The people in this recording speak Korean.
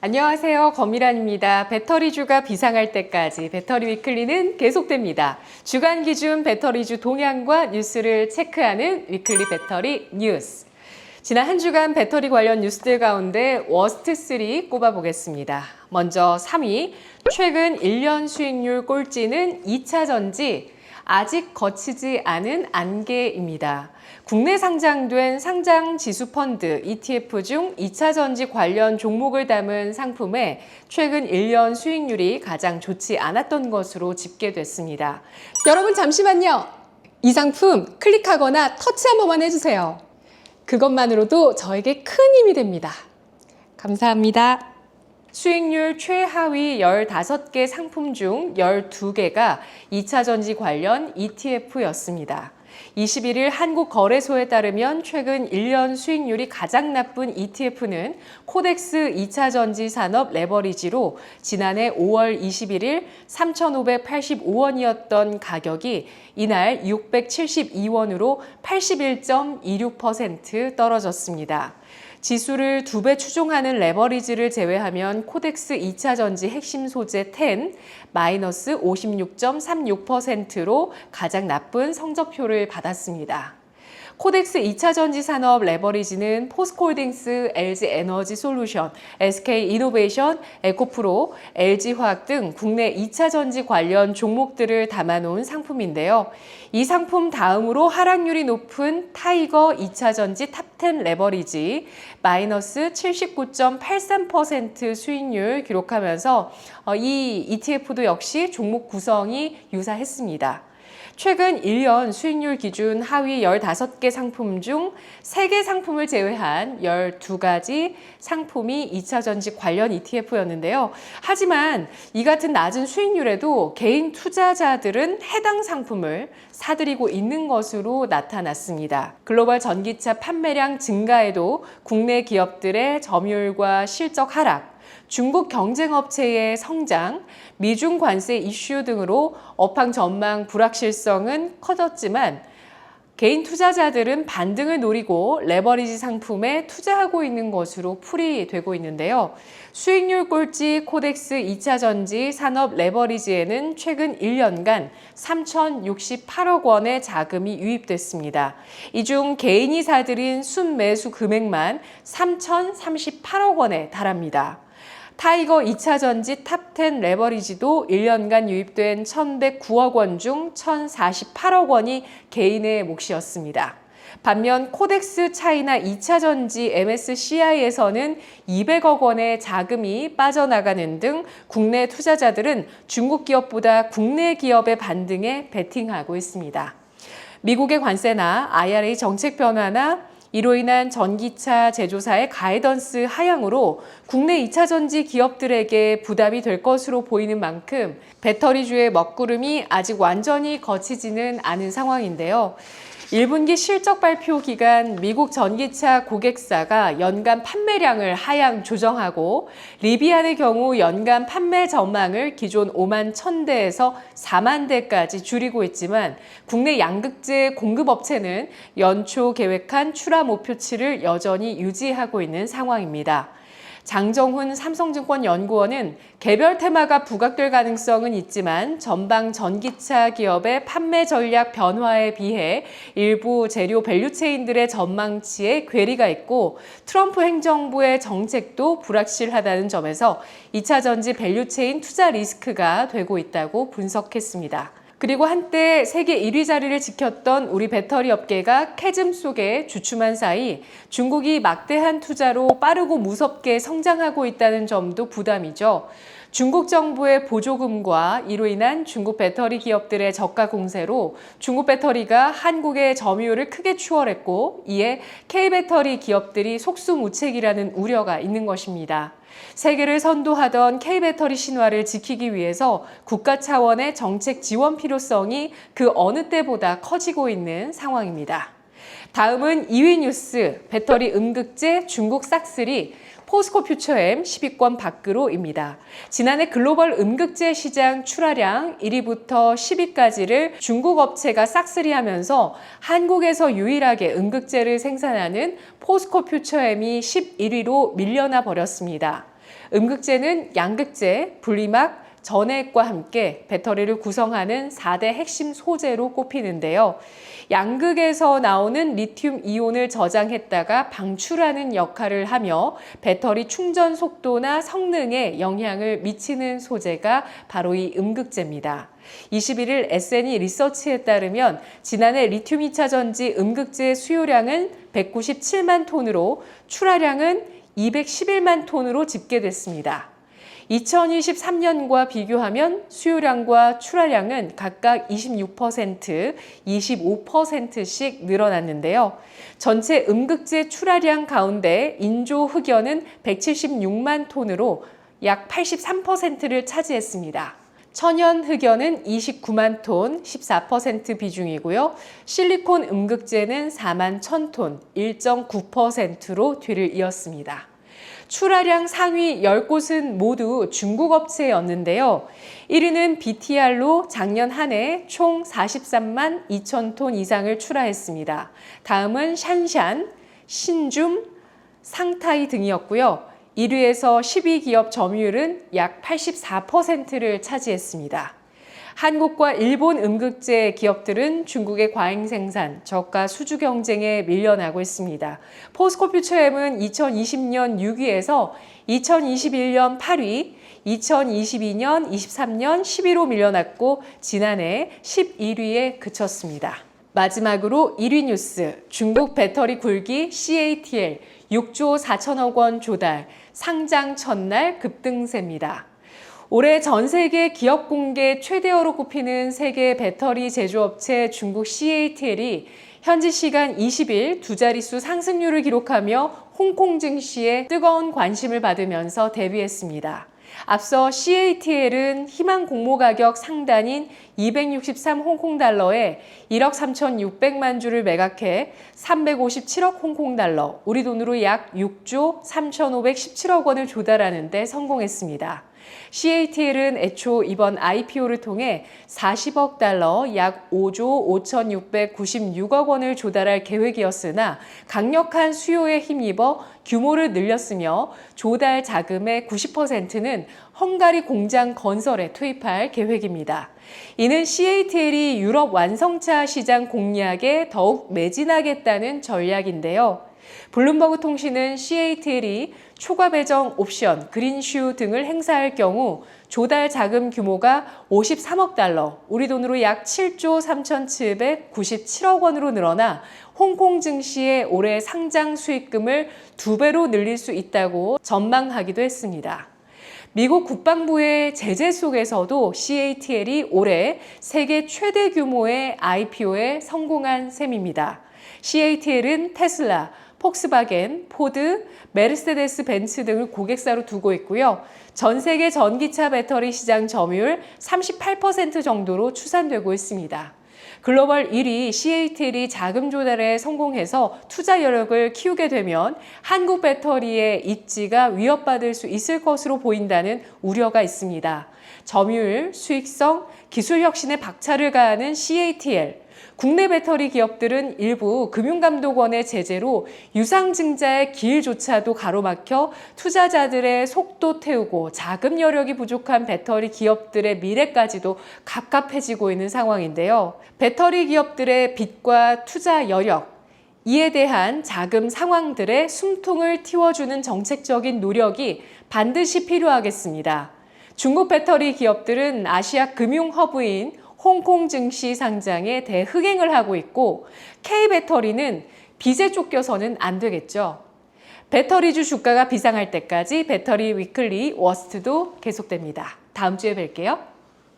안녕하세요. 권미란입니다. 배터리주가 비상할 때까지 배터리 위클리는 계속됩니다. 주간 기준 배터리주 동향과 뉴스를 체크하는 위클리 배터리 뉴스. 지난 한 주간 배터리 관련 뉴스들 가운데 워스트 3 꼽아보겠습니다. 먼저 3위, 최근 1년 수익률 꼴찌는 2차 전지, 아직 거치지 않은 안개입니다. 국내 상장된 상장 지수 펀드 ETF 중 2차 전지 관련 종목을 담은 상품에 최근 1년 수익률이 가장 좋지 않았던 것으로 집계됐습니다. 여러분 잠시만요. 이 상품 클릭하거나 터치 한 번만 해주세요. 그것만으로도 저에게 큰 힘이 됩니다. 감사합니다. 수익률 최하위 15개 상품 중 12개가 2차 전지 관련 ETF였습니다. 21일 한국거래소에 따르면 최근 1년 수익률이 가장 나쁜 ETF는 코덱스 2차 전지 산업 레버리지로 지난해 5월 21일 3,585원이었던 가격이 이날 672원으로 81.26% 떨어졌습니다. 지수를 2배 추종하는 레버리지를 제외하면 코덱스 2차 전지 핵심 소재 10 마이너스 56.36%로 가장 나쁜 성적표를 받았습니다. 코덱스 2차 전지 산업 레버리지는 포스코홀딩스, LG에너지솔루션, SK이노베이션, 에코프로, LG화학 등 국내 2차 전지 관련 종목들을 담아놓은 상품인데요. 이 상품 다음으로 하락률이 높은 타이거 2차 전지 탑10 레버리지 마이너스 79.83% 수익률 기록하면서 이 ETF도 역시 종목 구성이 유사했습니다. 최근 1년 수익률 기준 하위 15개 상품 중 3개 상품을 제외한 12가지 상품이 2차 전지 관련 ETF였는데요. 하지만 이 같은 낮은 수익률에도 개인 투자자들은 해당 상품을 사들이고 있는 것으로 나타났습니다. 글로벌 전기차 판매량 증가에도 국내 기업들의 점유율과 실적 하락, 중국 경쟁업체의 성장, 미중 관세 이슈 등으로 업황 전망 불확실성은 커졌지만 개인 투자자들은 반등을 노리고 레버리지 상품에 투자하고 있는 것으로 풀이되고 있는데요. 수익률 꼴찌 코덱스 2차 전지 산업 레버리지에는 최근 1년간 3,068억 원의 자금이 유입됐습니다. 이 중 개인이 사들인 순매수 금액만 3,038억 원에 달합니다. 타이거 2차 전지 탑10 레버리지도 1년간 유입된 1,109억 원 중 1,048억 원이 개인의 몫이었습니다. 반면 코덱스 차이나 2차 전지 MSCI에서는 200억 원의 자금이 빠져나가는 등 국내 투자자들은 중국 기업보다 국내 기업의 반등에 베팅하고 있습니다. 미국의 관세나 IRA 정책 변화나 이로 인한 전기차 제조사의 가이던스 하향으로 국내 2차 전지 기업들에게 부담이 될 것으로 보이는 만큼 배터리주의 먹구름이 아직 완전히 거치지는 않은 상황인데요. 1분기 실적 발표 기간 미국 전기차 고객사가 연간 판매량을 하향 조정하고 리비안의 경우 연간 판매 전망을 기존 5만 1,000대에서 4만 대까지 줄이고 있지만 국내 양극재 공급업체는 연초 계획한 출하 목표치를 여전히 유지하고 있는 상황입니다. 장정훈 삼성증권 연구원은 개별 테마가 부각될 가능성은 있지만 전방 전기차 기업의 판매 전략 변화에 비해 일부 재료 밸류체인들의 전망치에 괴리가 있고 트럼프 행정부의 정책도 불확실하다는 점에서 2차 전지 밸류체인 투자 리스크가 되고 있다고 분석했습니다. 그리고 한때 세계 1위 자리를 지켰던 우리 배터리 업계가 캐즘 속에 주춤한 사이 중국이 막대한 투자로 빠르고 무섭게 성장하고 있다는 점도 부담이죠. 중국 정부의 보조금과 이로 인한 중국 배터리 기업들의 저가 공세로 중국 배터리가 한국의 점유율을 크게 추월했고 이에 K배터리 기업들이 속수무책이라는 우려가 있는 것입니다. 세계를 선도하던 K배터리 신화를 지키기 위해서 국가 차원의 정책 지원 필요성이 그 어느 때보다 커지고 있는 상황입니다. 다음은 2위 뉴스, 배터리 음극재 중국 싹쓸이 포스코 퓨처엠 10위권 밖으로입니다. 지난해 글로벌 음극재 시장 출하량 1위부터 10위까지를 중국 업체가 싹쓸이하면서 한국에서 유일하게 음극재를 생산하는 포스코 퓨처엠이 11위로 밀려나 버렸습니다. 음극재는 양극재, 분리막, 전해액과 함께 배터리를 구성하는 4대 핵심 소재로 꼽히는데요. 양극에서 나오는 리튬 이온을 저장했다가 방출하는 역할을 하며 배터리 충전 속도나 성능에 영향을 미치는 소재가 바로 이 음극재입니다. 21일 S&E 리서치에 따르면 지난해 리튬 2차 전지 음극재 수요량은 197만 톤으로 출하량은 211만 톤으로 집계됐습니다. 2023년과 비교하면 수요량과 출하량은 각각 26%, 25%씩 늘어났는데요. 전체 음극재 출하량 가운데 인조 흑연은 176만 톤으로 약 83%를 차지했습니다. 천연 흑연은 29만 톤, 14% 비중이고요. 실리콘 음극재는 4만 1000톤, 1.9%로 뒤를 이었습니다. 출하량 상위 10곳은 모두 중국 업체였는데요. 1위는 BTR로 작년 한 해 총 43만 2천 톤 이상을 출하했습니다. 다음은 샨샨, 신줌, 상타이 등이었고요. 1위에서 12기업 점유율은 약 84%를 차지했습니다. 한국과 일본 음극재 기업들은 중국의 과잉 생산, 저가 수주 경쟁에 밀려나고 있습니다. 포스코퓨처엠은 2020년 6위에서 2021년 8위, 2022년, 23년 11로 밀려났고 지난해 11위에 그쳤습니다. 마지막으로 1위 뉴스, 중국 배터리 굴기 CATL 6조 4천억 원 조달, 상장 첫날 급등세입니다. 올해 전 세계 기업 공개 최대어로 꼽히는 세계 배터리 제조업체 중국 CATL이 현지 시간 20일 두 자릿수 상승률을 기록하며 홍콩 증시에 뜨거운 관심을 받으면서 데뷔했습니다. 앞서 CATL은 희망 공모 가격 상단인 263 홍콩달러에 1억 3,600만 주를 매각해 357억 홍콩달러, 우리 돈으로 약 6조 3,517억 원을 조달하는 데 성공했습니다. CATL은 애초 이번 IPO를 통해 40억 달러, 약 5조 5,696억 원을 조달할 계획이었으나 강력한 수요에 힘입어 규모를 늘렸으며 조달 자금의 90%는 헝가리 공장 건설에 투입할 계획입니다. 이는 CATL이 유럽 완성차 시장 공략에 더욱 매진하겠다는 전략인데요. 블룸버그 통신은 CATL이 초과 배정 옵션, 그린슈 등을 행사할 경우 조달 자금 규모가 53억 달러, 우리 돈으로 약 7조 3,797억 원으로 늘어나 홍콩 증시의 올해 상장 수익금을 2배로 늘릴 수 있다고 전망하기도 했습니다. 미국 국방부의 제재 속에서도 CATL이 올해 세계 최대 규모의 IPO에 성공한 셈입니다. CATL은 테슬라, 폭스바겐, 포드, 메르세데스 벤츠 등을 고객사로 두고 있고요. 전 세계 전기차 배터리 시장 점유율 38% 정도로 추산되고 있습니다. 글로벌 1위 CATL이 자금 조달에 성공해서 투자 여력을 키우게 되면 한국 배터리의 입지가 위협받을 수 있을 것으로 보인다는 우려가 있습니다. 점유율, 수익성, 기술 혁신에 박차를 가하는 CATL. 국내 배터리 기업들은 일부 금융감독원의 제재로 유상증자의 길조차도 가로막혀 투자자들의 속도 태우고 자금 여력이 부족한 배터리 기업들의 미래까지도 갑갑해지고 있는 상황인데요. 배터리 기업들의 빚과 투자 여력, 이에 대한 자금 상황들의 숨통을 틔워주는 정책적인 노력이 반드시 필요하겠습니다. 중국 배터리 기업들은 아시아 금융 허브인 홍콩 증시 상장에 대흑행을 하고 있고 K배터리는 빚에 쫓겨서는 안 되겠죠. 배터리주 주가가 비상할 때까지 배터리 위클리 워스트도 계속됩니다. 다음 주에 뵐게요.